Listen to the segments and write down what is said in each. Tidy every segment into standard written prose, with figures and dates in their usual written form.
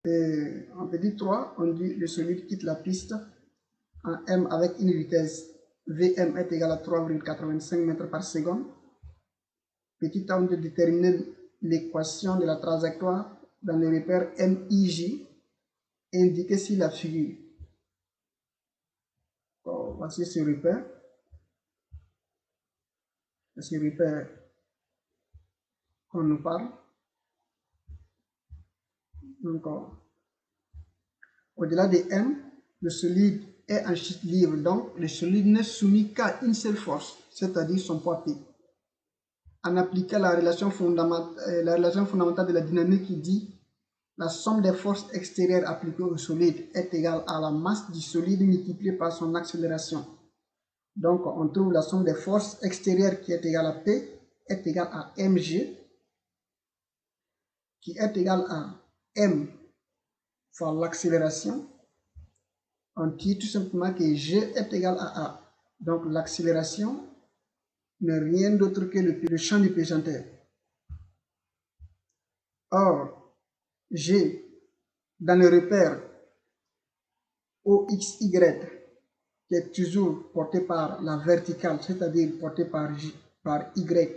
En petit 3, on dit le solide quitte la piste en M avec une vitesse Vm est égale à 3,85 mètres par seconde. Petit a, on doit déterminer l'équation de la trajectoire dans le repère MIJ indiqué sur la figure. Bon, voici ce repère. Ce repère qu'on nous parle. Donc, au-delà de M, le solide est en chute libre, donc le solide n'est soumis qu'à une seule force, c'est-à-dire son poids P. En appliquant la relation fondamentale de la dynamique qui dit la somme des forces extérieures appliquées au solide est égale à la masse du solide multipliée par son accélération. Donc on trouve la somme des forces extérieures qui est égale à P est égale à mg qui est égale à m fois l'accélération. On dit tout simplement que G est égal à A. Donc l'accélération n'est rien d'autre que le champ du pesanteur. Or, G, dans le repère OXY, qui est toujours porté par la verticale, c'est-à-dire porté par Y,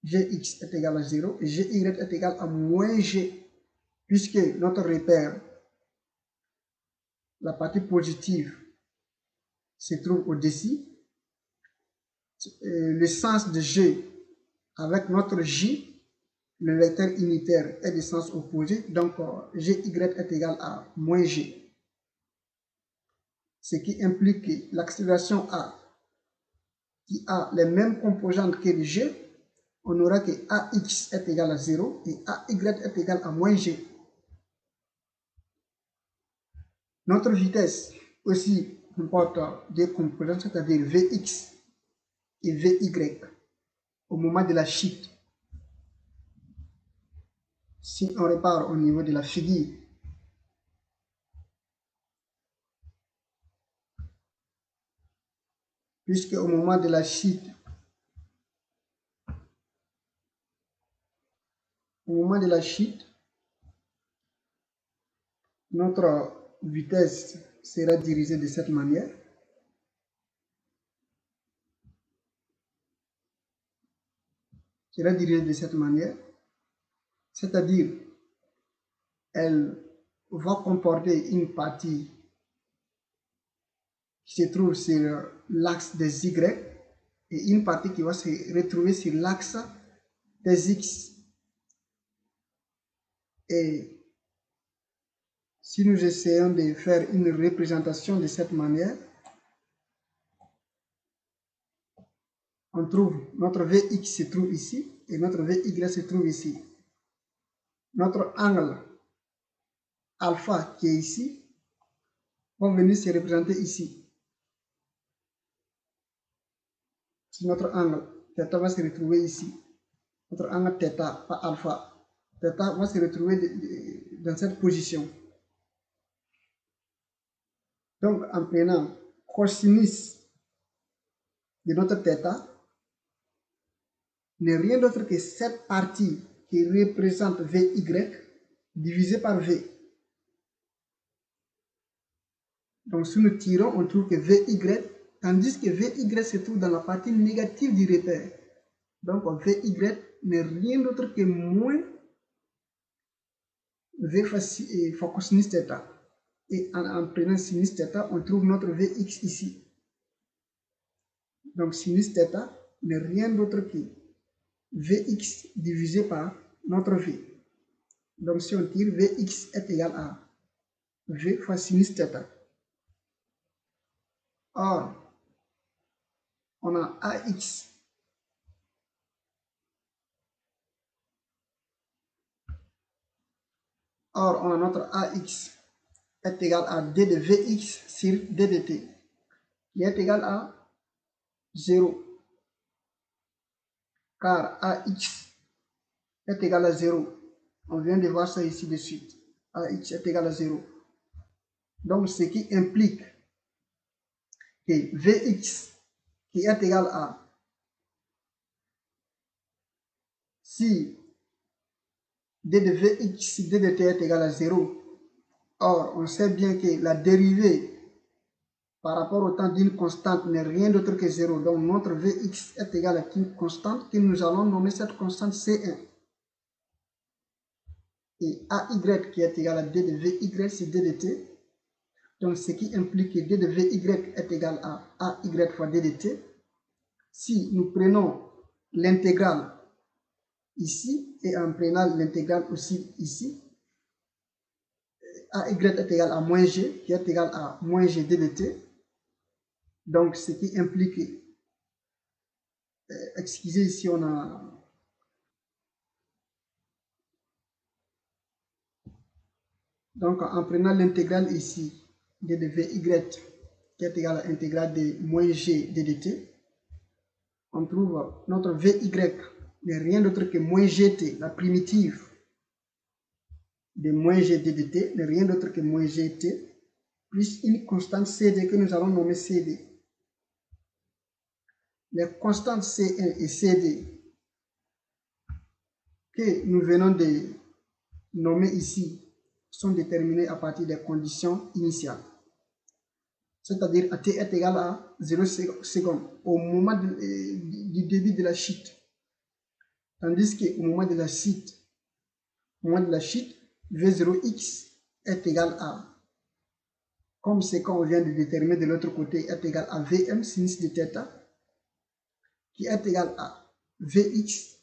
Gx est égal à 0, et Gy est égal à moins G, puisque notre repère, la partie positive, se trouve au-dessus. Le sens de G avec notre J, le vecteur unitaire est de sens opposé, donc Gy est égal à moins G. Ce qui implique que l'accélération A, qui a les mêmes composantes que le G, on aura que AX est égal à 0 et AY est égal à moins G. Notre vitesse aussi comporte des composantes, c'est-à-dire Vx et Vy au moment de la chute. Si on repart au niveau de la figure, puisque au moment de la chute, notre vitesse sera dirigée de cette manière. C'est-à-dire, elle va comporter une partie qui se trouve sur l'axe des Y et une partie qui va se retrouver sur l'axe des X. Et si nous essayons de faire une représentation de cette manière, on trouve notre Vx se trouve ici et notre Vy se trouve ici. Notre angle alpha qui est ici va venir se représenter ici. Si notre angle θ va se retrouver ici, notre angle θ, pas alpha, θ va se retrouver dans cette position. Donc en prenant cosinus de notre θ, n'est rien d'autre que cette partie qui représente Vy divisé par V. Donc si nous tirons, on trouve que Vy, tandis que Vy se trouve dans la partie négative du repère. Donc Vy n'est rien d'autre que moins V fois cosinus θ. Et en prenant sinus θ, on trouve notre Vx ici. Donc sinus θ n'est rien d'autre que Vx divisé par notre V. Donc si on tire, Vx est égal à V fois sinus θ. Or, on a AX Or, on a notre AX est égal à D de Vx sur D de T, qui est égal à 0. Car AX est égal à 0. On vient de voir ça ici de suite. AX est égal à 0. Donc, ce qui implique que Vx qui est égal à, si D de Vx, D de T est égal à 0, Or, on sait bien que la dérivée par rapport au temps d'une constante n'est rien d'autre que 0. Donc, notre Vx est égal à une constante que nous allons nommer cette constante C1. Et AY qui est égal à D de Vy, c'est D de T. Donc, ce qui implique que D de Vy est égal à AY fois D de T. Si nous prenons l'intégrale ici et en prenant l'intégrale aussi ici, AY est égal à moins G qui est égal à moins G D de T. Donc, ce qui implique, excusez, ici on a, donc en prenant l'intégrale ici, d de Vy qui est égal à l'intégrale de moins G d de T, on trouve notre Vy n'est rien d'autre que moins Gt, la primitive de moins G d de T, n'est rien d'autre que moins Gt, plus une constante Cd que nous allons nommer Cd. Les constantes C1 et Cd que nous venons de nommer ici sont déterminées à partir des conditions initiales. C'est-à-dire t est égal à 0 secondes au moment du début de la chute. Tandis qu'au moment de la chute, V0x est égal à, comme c'est qu'on vient de déterminer de l'autre côté, est égal à Vm sinus de θ, qui est égal à Vx,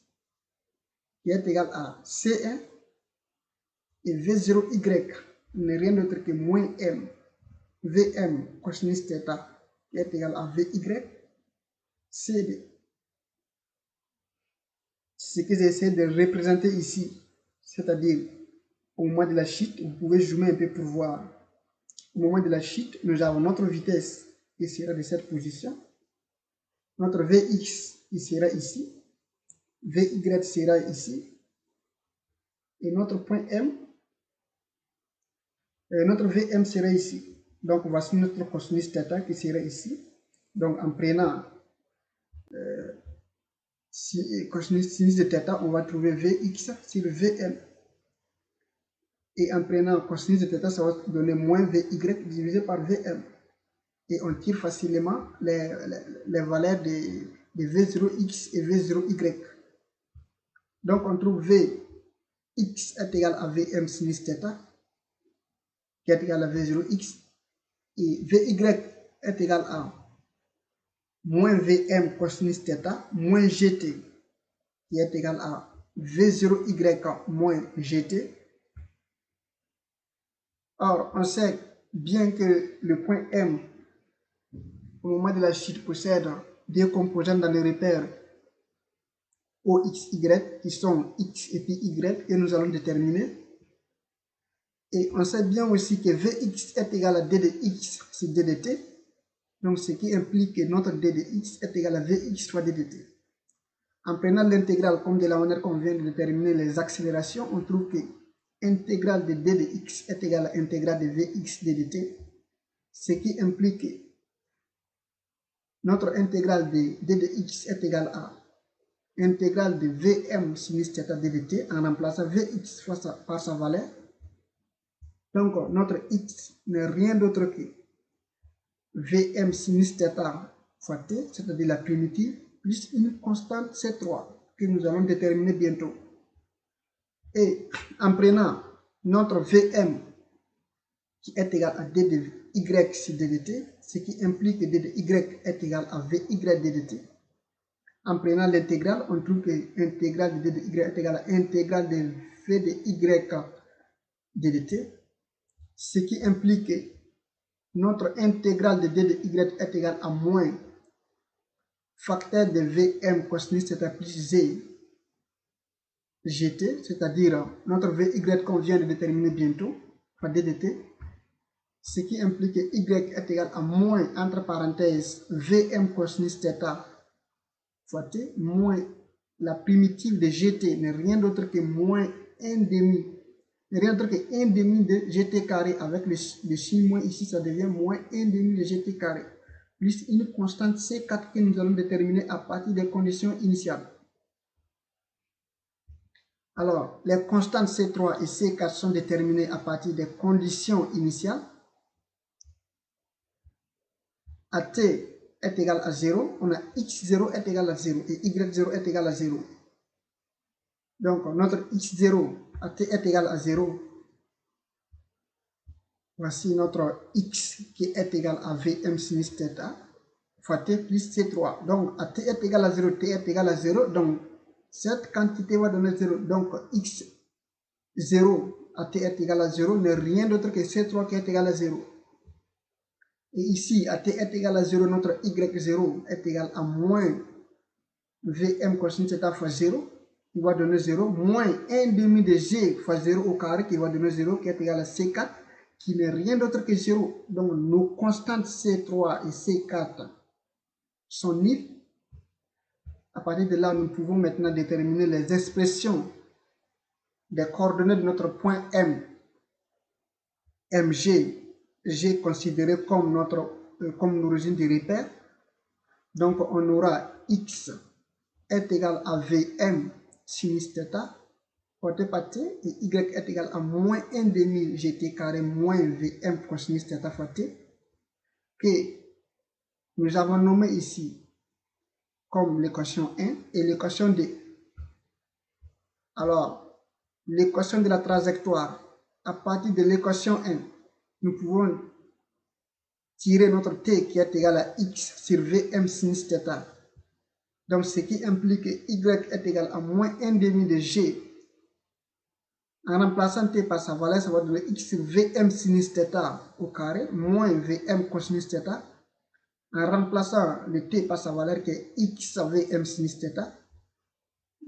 qui est égal à C1, et V0y n'est rien d'autre que moins m, Vm cosinus θ, qui est égal à Vy, Cd. Ce que j'essaie de représenter ici, c'est-à-dire au moment de la chute, vous pouvez zoomer un peu pour voir. Au moment de la chute, nous avons notre vitesse qui sera de cette position. Notre Vx qui sera ici. Vy sera ici. Et notre point M, notre Vm sera ici. Donc voici notre cosinus θ qui sera ici. Donc en prenant cosinus de θ, on va trouver Vx sur Vm. Et en prenant cosinus de θ, ça va donner moins Vy divisé par Vm. Et on tire facilement les valeurs de V0x et V0y. Donc on trouve Vx est égal à Vm sinus θ, qui est égal à V0x, et Vy est égal à moins Vm cosinus θ moins Gt, qui est égal à V0y moins Gt. Or, on sait bien que le point M, au moment de la chute, possède deux composantes dans le repère OXY, qui sont X et puis Y, que nous allons déterminer. Et on sait bien aussi que Vx est égal à d de x sur d de t. Donc, ce qui implique que notre d de x est égal à Vx fois d de t. En prenant l'intégrale comme de la manière qu'on vient de déterminer les accélérations, on trouve que intégrale de d de x est égal à intégrale de Vx d de t. Ce qui implique que notre intégrale de d de x est égal à intégrale de Vm sinus θ d de t en remplaçant Vx par sa valeur. Donc, notre x n'est rien d'autre que Vm sinus θ fois t, c'est-à-dire la primitive, plus une constante C3 que nous allons déterminer bientôt. Et en prenant notre Vm qui est égal à d de y sur d de t, ce qui implique que d de y est égal à Vy d de t. En prenant l'intégrale, on trouve que l'intégrale de d de y est égal à intégrale de V de y d de t, ce qui implique que notre intégrale de d de y est égale à moins facteur de Vm cosinus θ plus z gt, c'est-à-dire notre Vy qu'on vient de déterminer bientôt, fois d de t, ce qui implique que y est égal à moins, entre parenthèses, Vm cosinus θ fois t, moins la primitive de gt n'est rien d'autre que moins 1 demi, rien d'autre que 1 demi de gt carré, avec le signe moins ici, ça devient moins 1 demi de gt carré, plus une constante C4 que nous allons déterminer à partir des conditions initiales. Alors, les constantes C3 et C4 sont déterminées à partir des conditions initiales. À t est égal à 0, on a x0 est égal à 0 et y0 est égal à 0. Donc, notre x0 à t est égal à 0. Voici notre x qui est égal à Vm sinus θ fois t plus C3. Donc, à t est égal à 0, t est égal à 0. Donc, cette quantité va donner 0. Donc, x0 à t est égal à 0 n'est rien d'autre que C3 qui est égal à 0. Et ici, à t est égal à 0, notre y0 est égal à moins Vm cosinus θ fois 0, qui va donner 0, moins 1 demi de g fois 0 au carré, qui va donner 0, qui est égal à C4, qui n'est rien d'autre que 0. Donc, nos constantes C3 et C4 sont nulles. À partir de là, nous pouvons maintenant déterminer les expressions des coordonnées de notre point M, MG, G considéré comme l'origine du repère. Donc, on aura X est égal à Vm sinus θ porté par t, et Y est égal à moins 1 demi gt carré moins Vm cosinus θ fois t, que nous avons nommé ici comme l'équation 1 et l'équation 2. Alors, l'équation de la trajectoire, à partir de l'équation 1, nous pouvons tirer notre t qui est égal à x sur Vm sinus θ. Donc, ce qui implique que y est égal à moins 1 demi de g. En remplaçant t par sa valeur, ça va donner x sur Vm sinus θ au carré, moins Vm cosinus θ. En remplaçant le t par sa valeur qui est x Vm sinus θ,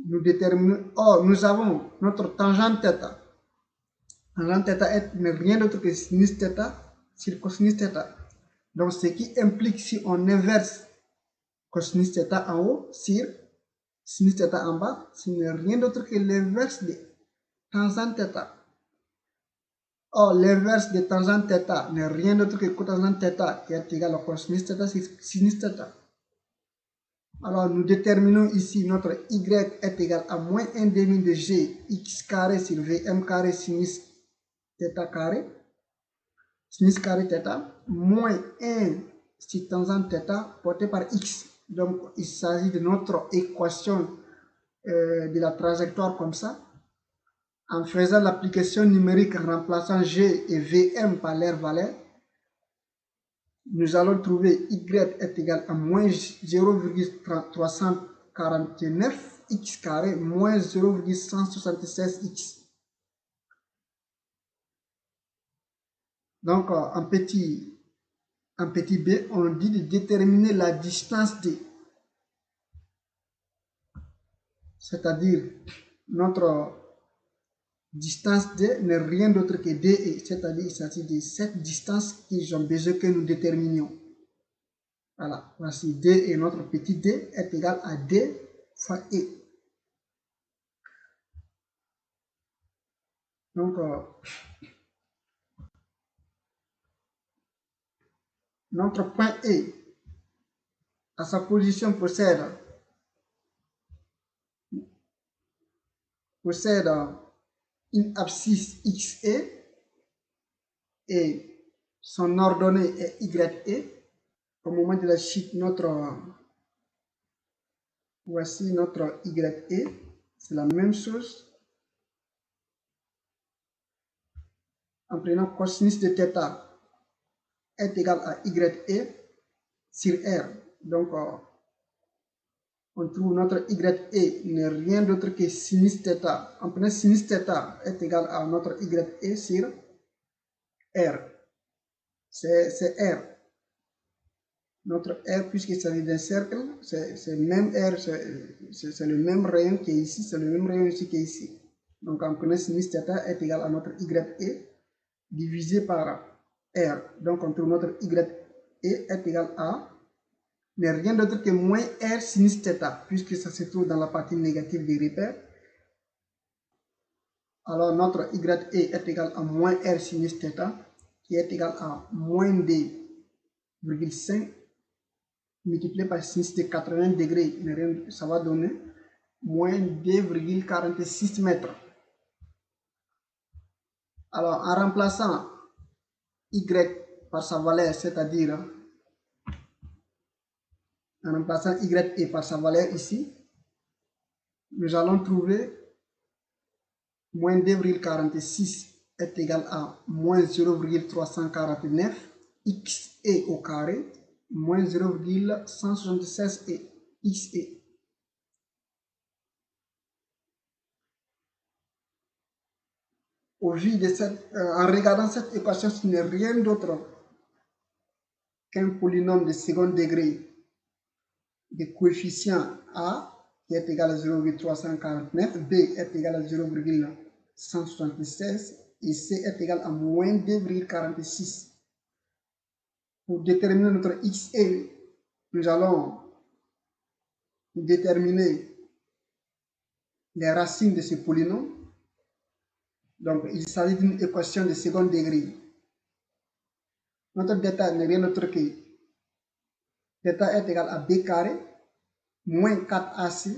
nous déterminons, nous avons notre tangente θ. Tangente θ n'est rien d'autre que sinus θ sur cosinus θ. Donc, ce qui implique si on inverse cosinus θ en haut sur sinus θ en bas, ce n'est rien d'autre que l'inverse de tangente θ. Or, l'inverse de tangente θ n'est rien d'autre que cotangente θ qui est égal à cosinus θ sur sinus θ. Alors, nous déterminons ici notre y est égal à moins 1 demi de g x carré sur Vm carré sinus θ carré, sinus carré θ, moins 1 sur tangente θ porté par x. Donc, il s'agit de notre équation de la trajectoire comme ça. En faisant l'application numérique en remplaçant g et Vm par leur valeur, nous allons trouver y est égal à moins 0,349 x carré moins 0,176 x. Donc, en petit b, on dit de déterminer la distance d. C'est-à-dire, notre distance d n'est rien d'autre que d, c'est-à-dire il s'agit de cette distance qu'ils ont besoin que nous déterminions. Voilà, voici d et notre petit d est égal à d fois e. Donc, notre point E, à sa position, possède une abscisse XE et son ordonnée est YE. Au moment de la chute, voici notre YE, c'est la même chose. En prenant cosinus de θ est égal à YE sur R. Donc, on trouve notre YE n'est rien d'autre que sinus θ. En prenant sinus θ est égal à notre YE sur R. C'est R. Notre R, puisqu'il s'agit d'un cercle, c'est le même R, c'est le même rayon qui est ici, c'est le même rayon ici qui est ici. Donc, en prenant sinus θ est égal à notre YE divisé par R. Donc, on trouve notre YE est égal à n'est rien d'autre que moins R sinus θ, puisque ça se trouve dans la partie négative des repères. Alors, notre YE est égal à moins R sinus θ, qui est égal à moins D,5 multiplié par sinus de 80 degrés, ça va donner moins 2,46 mètres. Alors, en remplaçant Y par sa valeur, c'est-à-dire en remplaçant Y par sa valeur ici, nous allons trouver moins 2,46 est égal à moins 0,349 XE au carré, moins 0,176 XE. Au vu de en regardant cette équation, ce n'est rien d'autre qu'un polynôme de second degré de coefficient A qui est égal à 0,349, B est égal à 0,176 et C est égal à moins 2,46. Pour déterminer notre XE, nous allons déterminer les racines de ce polynôme. Donc, il s'agit d'une équation de second degré. Notre delta n'est rien d'autre que delta est égal à B carré moins 4AC.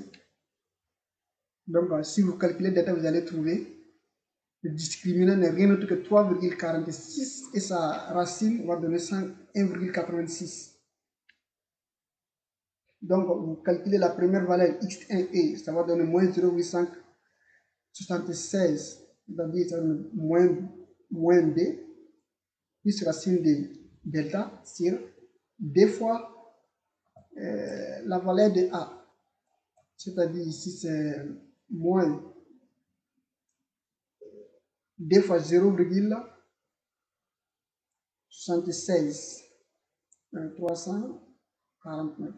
Donc, si vous calculez delta, vous allez trouver le discriminant n'est rien d'autre que 3,46 et sa racine va donner 1,86. Donc, vous calculez la première valeur x1e, ça va donner moins 0,576, c'est-à-dire ça donne moins b, plus racine de delta sur 2 fois la valeur de a. C'est-à-dire ici c'est moins 2 fois 0,76, 349.